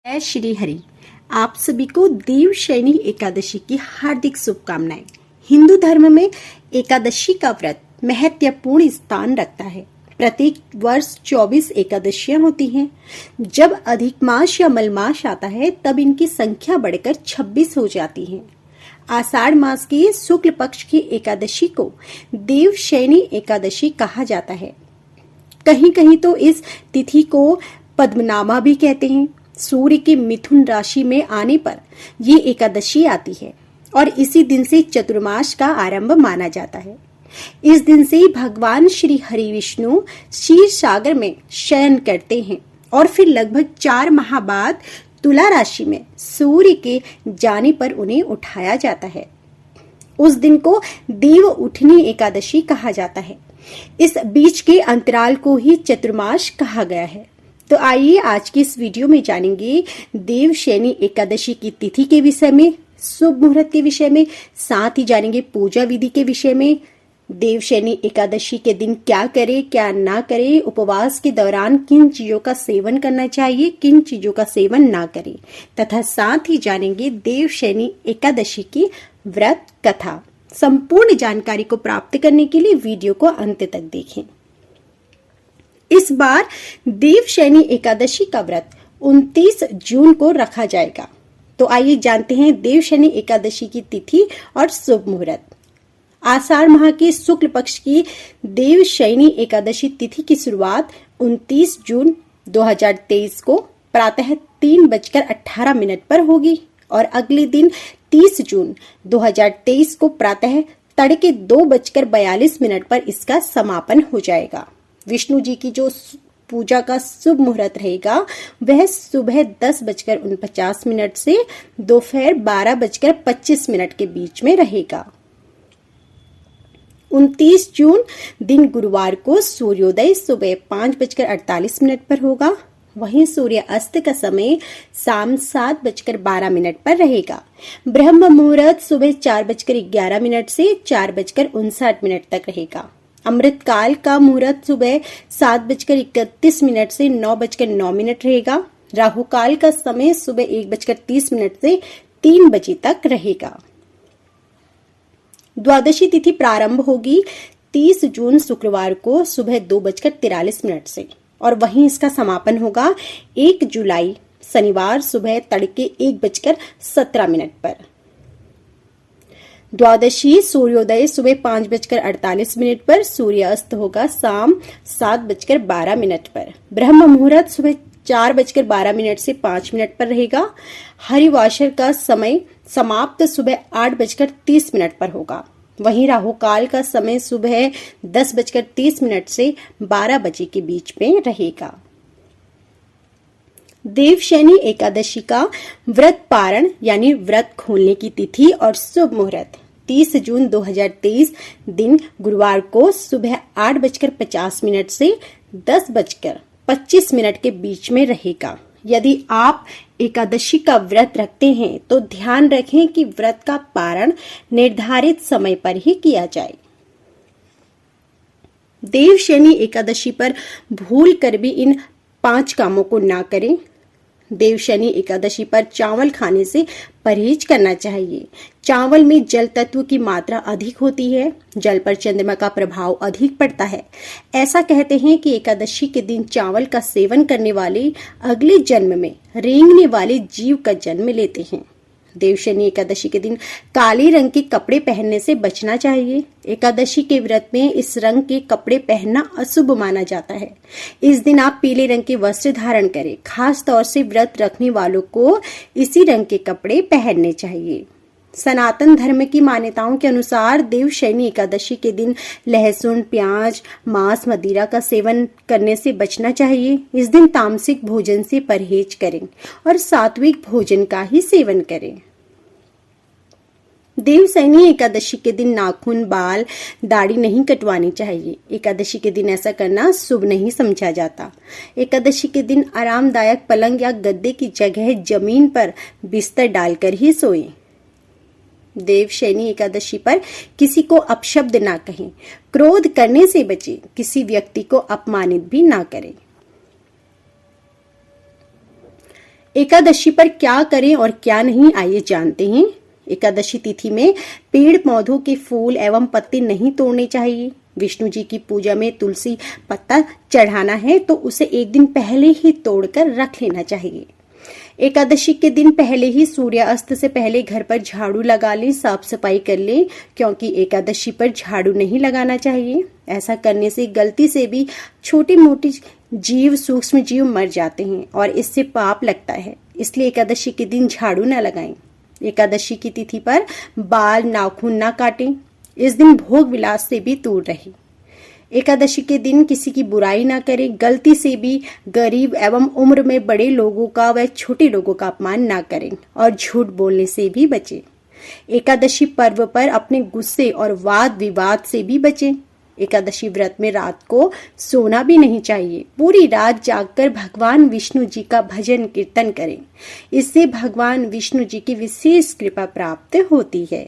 जय श्री हरि। आप सभी को देवशयनी एकादशी की हार्दिक शुभकामनाएं। हिंदू धर्म में एकादशी का व्रत महत्वपूर्ण स्थान रखता है। प्रत्येक वर्ष 24 एकादशियां होती हैं। जब अधिक मास या मलमास आता है तब इनकी संख्या बढ़कर 26 हो जाती है। आषाढ़ मास की शुक्ल पक्ष की एकादशी को देवशयनी एकादशी कहा जाता है। कहीं कहीं तो इस तिथि को पद्मनाभा भी कहते हैं। सूर्य के मिथुन राशि में आने पर ये एकादशी आती है और इसी दिन से चतुर्मास का आरंभ माना जाता है। इस दिन से भगवान श्री हरि विष्णु क्षीर सागर में शयन करते हैं और फिर लगभग 4 माह बाद तुला राशि में सूर्य के जाने पर उन्हें उठाया जाता है। उस दिन को देव उठनी एकादशी कहा जाता है। इस बीच के अंतराल को ही चतुर्मास कहा गया है। तो आइए आज की इस वीडियो में जानेंगे देवशयनी एकादशी की तिथि के विषय में, शुभ मुहूर्त के विषय में, साथ ही जानेंगे पूजा विधि के विषय में। देवशयनी एकादशी के दिन क्या करें क्या ना करें, उपवास के दौरान किन चीजों का सेवन करना चाहिए, किन चीजों का सेवन ना करें, तथा साथ ही जानेंगे देवशयनी एकादशी की व्रत कथा। संपूर्ण जानकारी को प्राप्त करने के लिए वीडियो को अंत तक देखें। इस बार देवशयनी एकादशी का व्रत 29 जून को रखा जाएगा। तो आइए जानते हैं देवशयनी एकादशी की तिथि और शुभ मुहूर्त। आषाढ़ माह के शुक्ल पक्ष की देवशयनी एकादशी तिथि की शुरुआत 29 जून 2023 को प्रातः 3:18 पर होगी और अगले दिन 30 जून 2023 को प्रातः तड़के 2:42 पर इसका समापन हो जाएगा। विष्णु जी की जो पूजा का शुभ मुहूर्त रहेगा वह सुबह 10:49 से दोपहर 12:25 के बीच में रहेगा। 29 जून दिन गुरुवार को सूर्योदय सुबह 5:48 पर होगा। वहीं सूर्य अस्त का समय शाम 7:12 पर रहेगा। ब्रह्म मुहूर्त सुबह 4:11 से 4:59 तक रहेगा। अमृत काल का मुहूर्त सुबह 7:31 से 9:09 रहेगा। राहु काल का समय सुबह 1:30 से 3 बजे तक रहेगा। द्वादशी तिथि प्रारंभ होगी 30 जून शुक्रवार को सुबह 2:43 से और वहीं इसका समापन होगा 1 जुलाई शनिवार सुबह तड़के 1:17 पर। द्वादशी सूर्योदय सुबह 5:48 पर, सूर्यास्त होगा शाम 7:12 पर। ब्रह्म मुहूर्त सुबह 4:12 से 5 पर रहेगा। हरिवासर का समय समाप्त सुबह 8:30 पर होगा। वहीं राहु काल का समय सुबह 10:30 से 12 बजे के बीच में रहेगा। देवशयनी एकादशी का व्रत पारण यानी व्रत खोलने की तिथि और शुभ मुहूर्त 30 जून 2023 दिन गुरुवार को सुबह 8:50 से 10:25 के बीच में रहेगा। यदि आप एकादशी का व्रत रखते हैं तो ध्यान रखें कि व्रत का पारण निर्धारित समय पर ही किया जाए। देवशयनी एकादशी पर भूल कर भी इन 5 कामों को ना करें। देवशयनी एकादशी पर चावल खाने से परहेज करना चाहिए। चावल में जल तत्व की मात्रा अधिक होती है। जल पर चंद्रमा का प्रभाव अधिक पड़ता है। ऐसा कहते हैं कि एकादशी के दिन चावल का सेवन करने वाले अगले जन्म में रेंगने वाले जीव का जन्म लेते हैं। देवशयनी एकादशी के दिन काले रंग के कपड़े पहनने से बचना चाहिए। एकादशी के व्रत में इस रंग के कपड़े पहनना अशुभ माना जाता है। इस दिन आप पीले रंग के वस्त्र धारण करें। खास तौर से व्रत रखने वालों को इसी रंग के कपड़े पहनने चाहिए। सनातन धर्म की मान्यताओं के अनुसार देवशयनी एकादशी के दिन लहसुन, प्याज, मांस, मदिरा का सेवन करने से बचना चाहिए। इस दिन तामसिक भोजन से परहेज करें और सात्विक भोजन का ही सेवन करें। देवशयनी एकादशी के दिन नाखून, बाल, दाढ़ी नहीं कटवानी चाहिए। एकादशी के दिन ऐसा करना शुभ नहीं समझा जाता। एकादशी के दिन आरामदायक पलंग या गद्दे की जगह जमीन पर बिस्तर डालकर ही सोएं। देवशयनी एकादशी पर किसी को अपशब्द ना कहें। क्रोध करने से बचें। किसी व्यक्ति को अपमानित भी ना करें। एकादशी पर क्या करें और क्या नहीं, आइए जानते हैं। एकादशी तिथि में पेड़ पौधों के फूल एवं पत्ते नहीं तोड़ने चाहिए। विष्णु जी की पूजा में तुलसी पत्ता चढ़ाना है तो उसे एक दिन पहले ही तोड़कर रख लेना चाहिए। एकादशी के दिन पहले ही सूर्यास्त से पहले घर पर झाड़ू लगा लें, साफ सफाई कर लें, क्योंकि एकादशी पर झाड़ू नहीं लगाना चाहिए। ऐसा करने से गलती से भी छोटी मोटी जीव, सूक्ष्म जीव मर जाते हैं और इससे पाप लगता है, इसलिए एकादशी के दिन झाड़ू न लगाएं। एकादशी की तिथि पर बाल नाखून न काटें। इस दिन भोग विलास से भी दूर रहें। एकादशी के दिन किसी की बुराई ना करें। गलती से भी गरीब एवं उम्र में बड़े लोगों का व छोटे लोगों का अपमान ना करें और झूठ बोलने से भी बचें। एकादशी पर्व पर अपने गुस्से और वाद विवाद से भी बचें। एकादशी व्रत में रात को सोना भी नहीं चाहिए। पूरी रात जागकर भगवान विष्णु जी का भजन कीर्तन करें। इससे भगवान विष्णु जी की विशेष कृपा प्राप्त होती है।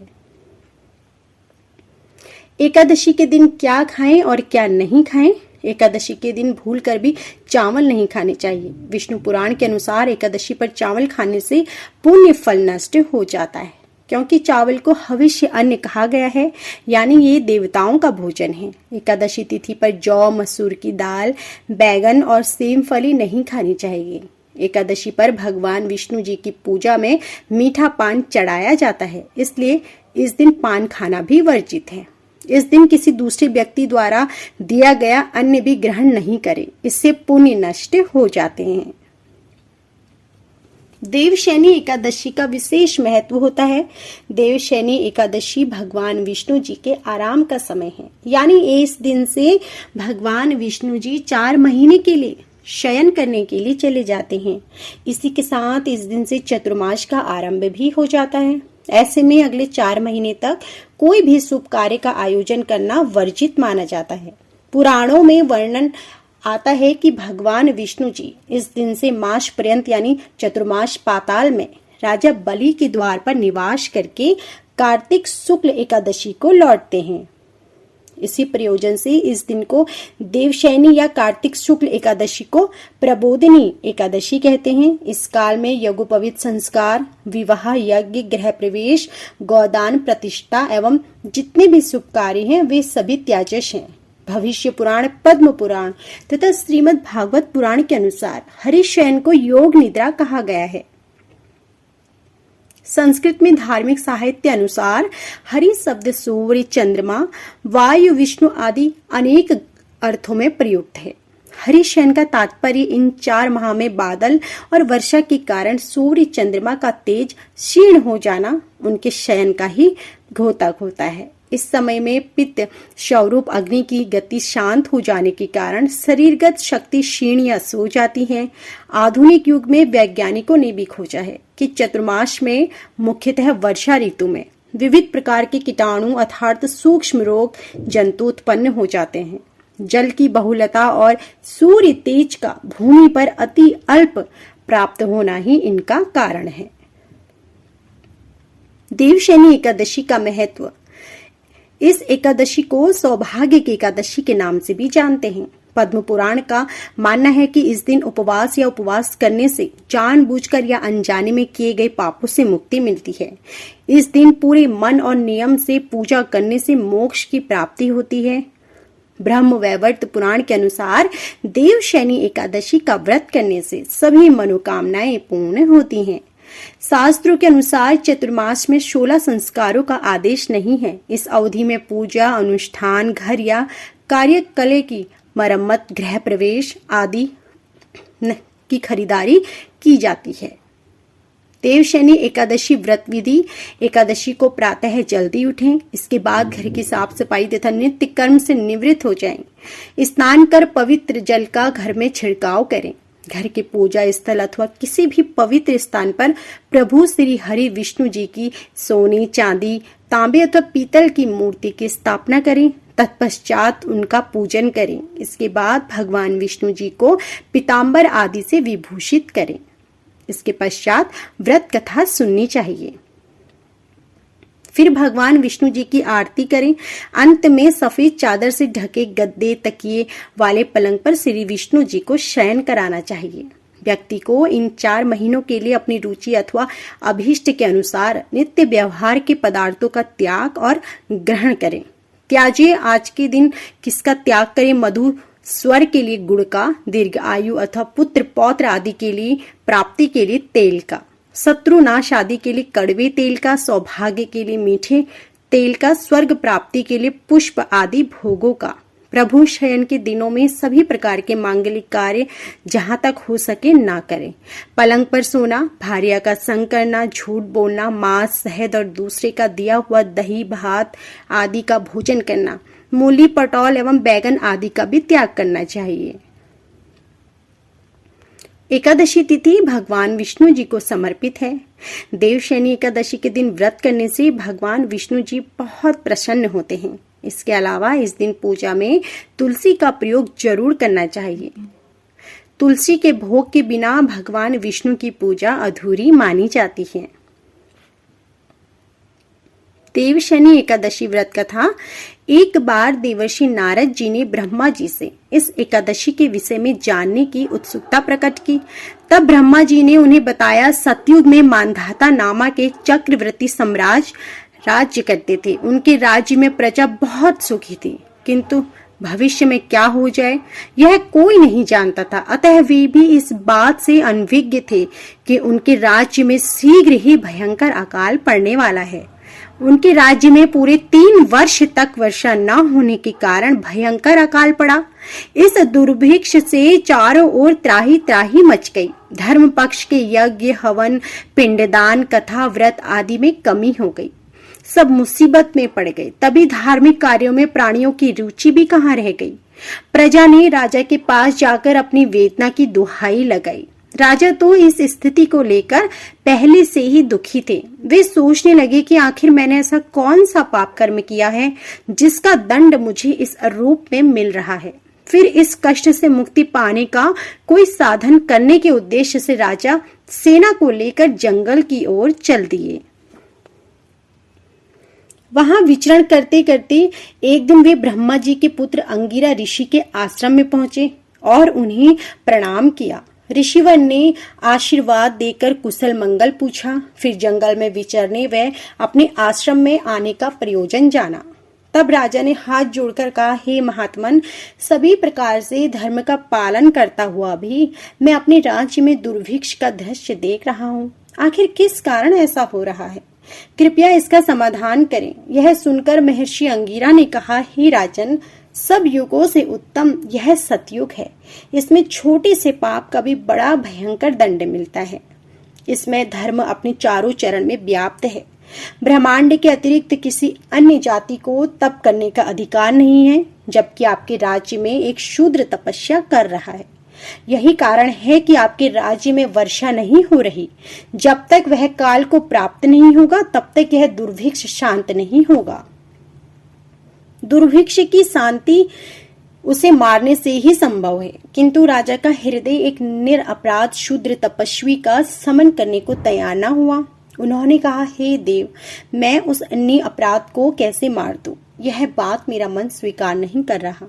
एकादशी के दिन क्या खाएं और क्या नहीं खाएं? एकादशी के दिन भूलकर भी चावल नहीं खाने चाहिए। विष्णु पुराण के अनुसार एकादशी पर चावल खाने से पुण्य फल नष्ट हो जाता है, क्योंकि चावल को हविष्य अन्न कहा गया है, यानी ये देवताओं का भोजन है। एकादशी तिथि पर जौ, मसूर की दाल, बैगन और सेम फली नहीं खानी चाहिए। एकादशी पर भगवान विष्णु जी की पूजा में मीठा पान चढ़ाया जाता है, इसलिए इस दिन पान खाना भी वर्जित है। इस दिन किसी दूसरे व्यक्ति द्वारा दिया गया अन्न भी ग्रहण नहीं करें, इससे पुण्य नष्ट हो जाते हैं। देवशयनी एकादशी का विशेष महत्व होता है। देवशयनी एकादशी भगवान विष्णु जी के आराम का समय है, यानी इस दिन से भगवान विष्णु जी 4 महीने के लिए शयन करने के लिए चले जाते हैं। इसी के साथ इस दिन से चतुर्मास का आरंभ भी हो जाता है। ऐसे में अगले 4 महीने तक कोई भी शुभ कार्य का आयोजन करना वर्जित माना जाता है। पुराणों में वर्णन आता है कि भगवान विष्णु जी इस दिन से मास पर्यंत यानी चतुर्मास पाताल में राजा बलि के द्वार पर निवास करके कार्तिक शुक्ल एकादशी को लौटते हैं। इसी प्रयोजन से इस दिन को देवशयनी या कार्तिक शुक्ल एकादशी को प्रबोधिनी एकादशी कहते हैं। इस काल में यज्ञोपवीत संस्कार, विवाह, यज्ञ, गृह प्रवेश, गोदान, प्रतिष्ठा एवं जितने भी शुभ कार्य हैं वे सभी त्याजश हैं। भविष्य पुराण, पद्म पुराण तथा श्रीमद् भागवत पुराण के अनुसार हरिशयन को योग निद्रा कहा गया है। संस्कृत में धार्मिक साहित्य अनुसार हरि शब्द सूर्य, चंद्रमा, वायु, विष्णु आदि अनेक अर्थों में प्रयुक्त है। हरिशयन का तात्पर्य इन 4 माह में बादल और वर्षा के कारण सूर्य चंद्रमा का तेज क्षीण हो जाना उनके शयन का ही द्योतक होता है। इस समय में पित्त स्वरूप अग्नि की गति शांत हो जाने के कारण शरीरगत शक्ति क्षीण या सो जाती है। आधुनिक युग में वैज्ञानिकों ने भी खोजा है कि चतुर्मास में मुख्यतः वर्षा ऋतु में विविध प्रकार के कीटाणु अर्थात सूक्ष्म रोग जंतु उत्पन्न हो जाते हैं। जल की बहुलता और सूर्य तेज का भूमि पर अति अल्प प्राप्त होना ही इनका कारण है। देवशयनी एकादशी का महत्व। इस एकादशी को सौभाग्य की एकादशी के नाम से भी जानते हैं। पद्म पुराण का मानना है कि इस दिन उपवास या उपवास करने से जानबूझकर या अनजाने में किए गए पापों से मुक्ति मिलती है। इस दिन पूरे मन और नियम से पूजा करने से मोक्ष की प्राप्ति होती है। ब्रह्म वैवर्त पुराण के अनुसार देवशयनी एकादशी का व्रत करने से सभी मनोकामनाएं पूर्ण होती हैं। शास्त्रों के अनुसार चतुर्मास में 16 संस्कारों का आदेश नहीं है। इस अवधि में पूजा, अनुष्ठान, घर या कार्यकले की मरम्मत, गृह प्रवेश आदि की खरीदारी की जाती है। देवशयनी एकादशी व्रत विधि। एकादशी को प्रातः जल्दी उठें, इसके बाद घर की साफ सफाई तथा नित्य कर्म से निवृत्त हो जाएं। स्नान कर पवित्र जल का घर में छिड़काव करें। घर के पूजा स्थल अथवा किसी भी पवित्र स्थान पर प्रभु श्री हरि विष्णु जी की सोने, चांदी, तांबे अथवा पीतल की मूर्ति की स्थापना करें। तत्पश्चात उनका पूजन करें। इसके बाद भगवान विष्णु जी को पीतांबर आदि से विभूषित करें। इसके पश्चात व्रत कथा सुननी चाहिए। फिर भगवान विष्णु जी की आरती करें। अंत में सफेद चादर से ढके गद्दे, तकिए वाले पलंग पर श्री विष्णु जी को शयन कराना चाहिए। व्यक्ति को इन 4 महीनों के लिए अपनी रुचि अथवा अभीष्ट के अनुसार नित्य व्यवहार के पदार्थों का त्याग और ग्रहण करें। त्याजिए आज के दिन किसका त्याग करें? मधु स्वर के लिए गुड़ का, दीर्घ आयु अथवा पुत्र पौत्र आदि के लिए प्राप्ति के लिए तेल का, शत्रु नाश आदि के लिए कड़वे तेल का, सौभाग्य के लिए मीठे तेल का, स्वर्ग प्राप्ति के लिए पुष्प आदि भोगों का। प्रभु शयन के दिनों में सभी प्रकार के मांगलिक कार्य जहां तक हो सके ना करें। पलंग पर सोना, भार्या का संग करना, झूठ बोलना, मांस, शहद और दूसरे का दिया हुआ दही भात आदि का भोजन करना, मूली, पटौल एवं बैगन आदि का भी त्याग करना चाहिए। एकादशी तिथि भगवान विष्णु जी को समर्पित है। देवशयनी एकादशी के दिन व्रत करने से भगवान विष्णु जी बहुत प्रसन्न होते हैं। इसके अलावा इस दिन पूजा में तुलसी का प्रयोग जरूर करना चाहिए। तुलसी के भोग के बिना भगवान विष्णु की पूजा अधूरी मानी जाती है। देवशयनी एकादशी व्रत कथा। एक बार देवर्षि नारद जी ने ब्रह्मा जी से इस एकादशी के विषय में जानने की उत्सुकता प्रकट की। तब ब्रह्मा जी ने उन्हें बताया, सतयुग में मानधाता नामक एक चक्रवर्ती सम्राट राज्य करते थे। उनके राज्य में प्रजा बहुत सुखी थी, किंतु भविष्य में क्या हो जाए यह कोई नहीं जानता था। अतः वे भी इस बात से अनभिज्ञ थे कि उनके राज्य में शीघ्र ही भयंकर अकाल पड़ने वाला है। उनके राज्य में पूरे 3 वर्ष तक वर्षा न होने के कारण भयंकर अकाल पड़ा। इस दुर्भिक्ष से चारों ओर त्राही त्राही मच गई। धर्म पक्ष के यज्ञ, हवन, पिंडदान, कथा, व्रत आदि में कमी हो गई। सब मुसीबत में पड़ गए। तभी धार्मिक कार्यों में प्राणियों की रुचि भी कहाँ रह गई। प्रजा ने राजा के पास जाकर अपनी वेदना की दुहाई लगाई। राजा तो इस स्थिति को लेकर पहले से ही दुखी थे। वे सोचने लगे कि आखिर मैंने ऐसा कौन सा पाप कर्म किया है जिसका दंड मुझे इस रूप में मिल रहा है। फिर इस कष्ट से मुक्ति पाने का कोई साधन करने के उद्देश्य से राजा सेना को लेकर जंगल की ओर चल दिए। वहां विचरण करते करते एक दिन वे ब्रह्मा जी के पुत्र अंगिरा ऋषि के आश्रम में पहुंचे और उन्हें प्रणाम किया। ऋषिवर ने आशीर्वाद देकर कुशल मंगल पूछा। फिर जंगल में विचरने व अपने आश्रम में आने का प्रयोजन जाना। तब राजा ने हाथ जोड़कर कहा, हे महात्मन, सभी प्रकार से धर्म का पालन करता हुआ भी मैं अपने राज्य में दुर्भिक्ष का दृश्य देख रहा हूँ। आखिर किस कारण ऐसा हो रहा है? कृपया इसका समाधान करें। यह सुनकर महर्षि अंगिरा ने कहा, हे राजन, सब युगों से उत्तम यह सतयुग है। इसमें छोटे से पाप का भी बड़ा भयंकर दंड मिलता है। इसमें धर्म अपने चारों चरण में व्याप्त है। ब्रह्मांड के अतिरिक्त किसी अन्य जाति को तप करने का अधिकार नहीं है, जबकि आपके राज्य में एक शूद्र तपस्या कर रहा है। यही कारण है कि आपके राज्य में वर्षा नहीं हो रही। जब तक वह काल को प्राप्त नहीं होगा तब तक यह दुर्भिक्ष शांत नहीं होगा। दुर्भिक्ष की शांति उसे मारने से ही संभव है, किंतु राजा का हृदय एक निरपराध शूद्र तपस्वी का समन करने को तैयार न हुआ। उन्होंने कहा, हे देव, मैं उस अन्य अपराध को कैसे मार दूं? यह बात मेरा मन स्वीकार नहीं कर रहा।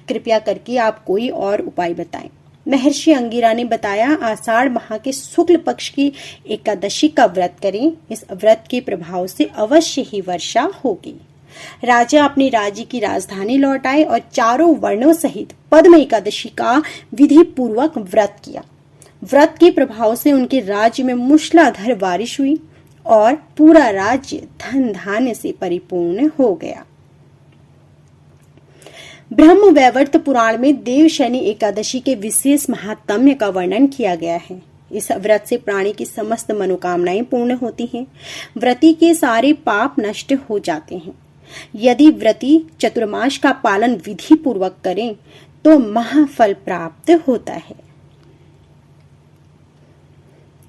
कृपया करके आप कोई और उपाय बताएं। महर्षि अंगिरा ने बताया, आषाढ़ माह के शुक्ल पक्ष की एकादशी का व्रत करें। इस व्रत के प्रभाव से अवश्य ही वर्षा होगी। राजा अपने राज्य की राजधानी लौट आए और चारों वर्णों सहित पद्म एकादशी का विधि पूर्वक व्रत किया। व्रत के प्रभाव से उनके राज्य में मूसलाधार बारिश हुई और पूरा राज्य धन धान्य से परिपूर्ण हो गया। ब्रह्म वैवर्त पुराण में देवशयनी एकादशी के विशेष महात्म्य का वर्णन किया गया है। इस व्रत से प्राणी की समस्त मनोकामनाएं पूर्ण होती हैं। व्रती के सारे पाप नष्ट हो जाते हैं। यदि व्रती चतुर्मास का पालन विधि पूर्वक करें तो महाफल प्राप्त होता है।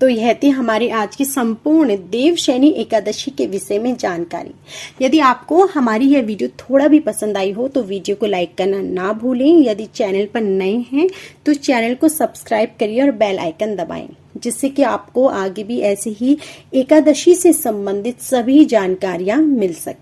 तो यह थी हमारी आज की संपूर्ण देवशयनी एकादशी के विषय में जानकारी। यदि आपको हमारी यह वीडियो थोड़ा भी पसंद आई हो तो वीडियो को लाइक करना ना भूलें। यदि चैनल पर नए हैं तो चैनल को सब्सक्राइब करिए और बेल आइकन दबाएं, जिससे कि आपको आगे भी ऐसे ही एकादशी से संबंधित सभी जानकारियां मिल सके।